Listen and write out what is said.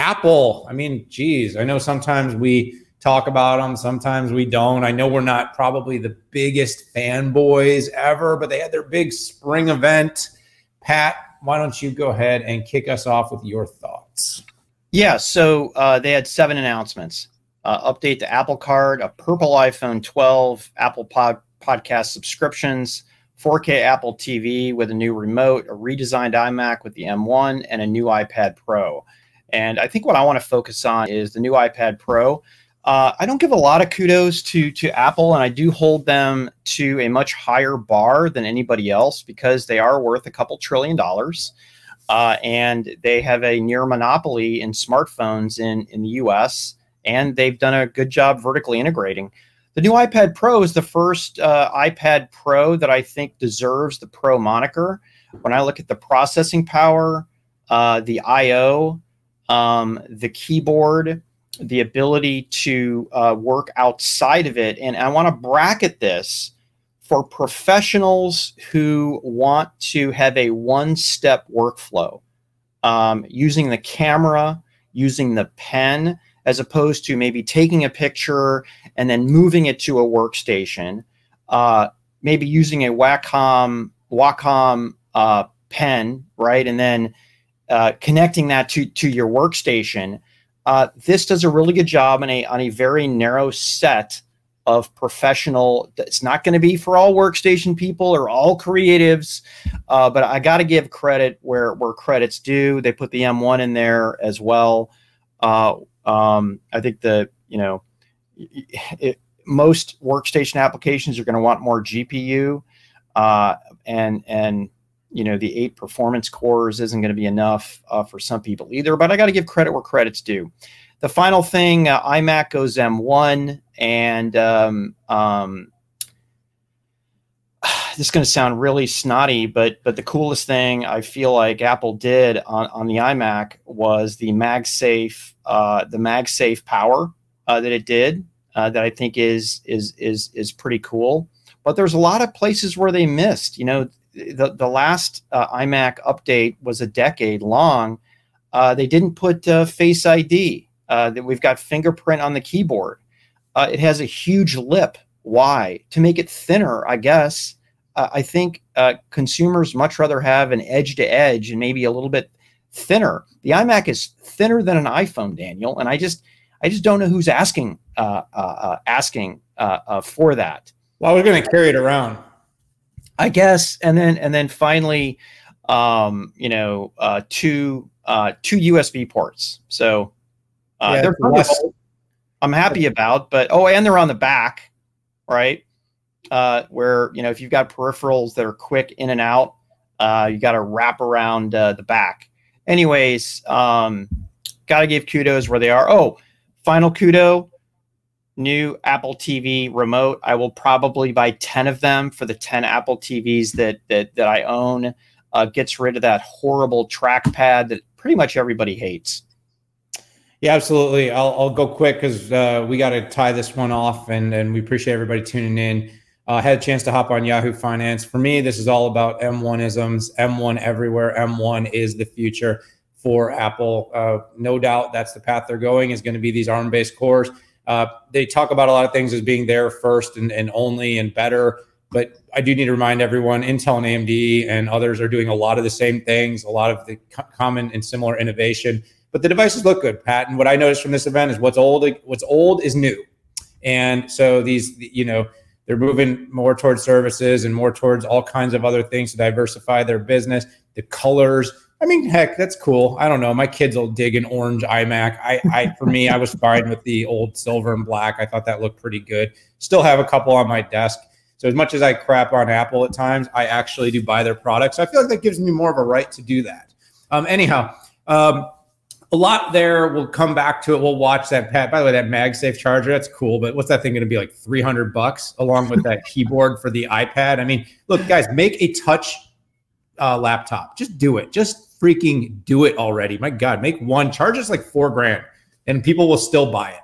Apple, I mean, geez, I know sometimes we talk about them, sometimes we don't. I know we're not probably the biggest fanboys ever, but they had their big spring event. Pat, why don't you go ahead and kick us off with your thoughts? Yeah, so they had 7 announcements. Update to Apple Card, a purple iPhone 12, Apple Podcast subscriptions, 4K Apple TV with a new remote, a redesigned iMac with the M1, and a new iPad Pro. And I think what I want to focus on is the new iPad Pro. I don't give a lot of kudos to Apple, and I do hold them to a much higher bar than anybody else because they are worth a couple $1 trillion. And they have a near monopoly in smartphones in the US, and they've done a good job vertically integrating. The new iPad Pro is the first iPad Pro that I think deserves the Pro moniker. When I look at the processing power, the I/O, the keyboard, the ability to work outside of it, and I want to bracket this for professionals who want to have a one-step workflow, using the camera, using the pen, as opposed to maybe taking a picture and then moving it to a workstation, maybe using a Wacom pen, right, and then connecting that to your workstation. This does a really good job on a very narrow set of professional. It's not going to be for all workstation people or all creatives, but I got to give credit where credit's due. They put the M1 in there as well. I think most workstation applications are going to want more GPU, and the 8 performance cores isn't going to be enough for some people either. But I got to give credit where credit's due. The final thing, iMac goes M1, and this is going to sound really snotty, but the coolest thing I feel like Apple did on the iMac was the MagSafe power that it did, that I think is pretty cool. But there's a lot of places where they missed. The last iMac update was a decade long. They didn't put Face ID. That we've got fingerprint on the keyboard. It has a huge lip. Why? To make it thinner, I guess. I think consumers much rather have an edge-to-edge and maybe a little bit thinner. The iMac is thinner than an iPhone, Daniel, and I just don't know who's asking for that. Well, we're going to carry it around, I guess, and then finally, two USB ports. So they're I'm happy about, but and they're on the back, right? Where if you've got peripherals that are quick in and out, you got to wrap around the back. Anyways, got to give kudos where they are. Oh, final kudo. New Apple TV remote. I will probably buy 10 of them for the 10 Apple TVs that I own. Gets rid of that horrible trackpad that pretty much everybody hates. Yeah, absolutely. I'll go quick because we got to tie this one off, and we appreciate everybody tuning in. Had a chance to hop on Yahoo Finance. For me, this is all about M1isms. M1 everywhere. M1 is the future for Apple. No doubt that's the path they're going, is going to be these ARM-based cores. They talk about a lot of things as being there first and only and better, but I do need to remind everyone, Intel and AMD and others are doing a lot of the same things, a lot of the common and similar innovation, but the devices look good, Pat. And what I noticed from this event is what's old is new. And so these, they're moving more towards services and more towards all kinds of other things to diversify their business. The colors, I mean, heck, that's cool. I don't know. My kids will dig an orange iMac. For me, I was fine with the old silver and black. I thought that looked pretty good. Still have a couple on my desk. So as much as I crap on Apple at times, I actually do buy their products. I feel like that gives me more of a right to do that. Anyhow, a lot there. We'll come back to it. We'll watch that, Pat. By the way, that MagSafe charger, that's cool. But what's that thing going to be, like $300 along with that keyboard for the iPad? I mean, look, guys, make a touch laptop. Just do it. Just freaking do it already. My God, make one. Charge us like $4,000 and people will still buy it.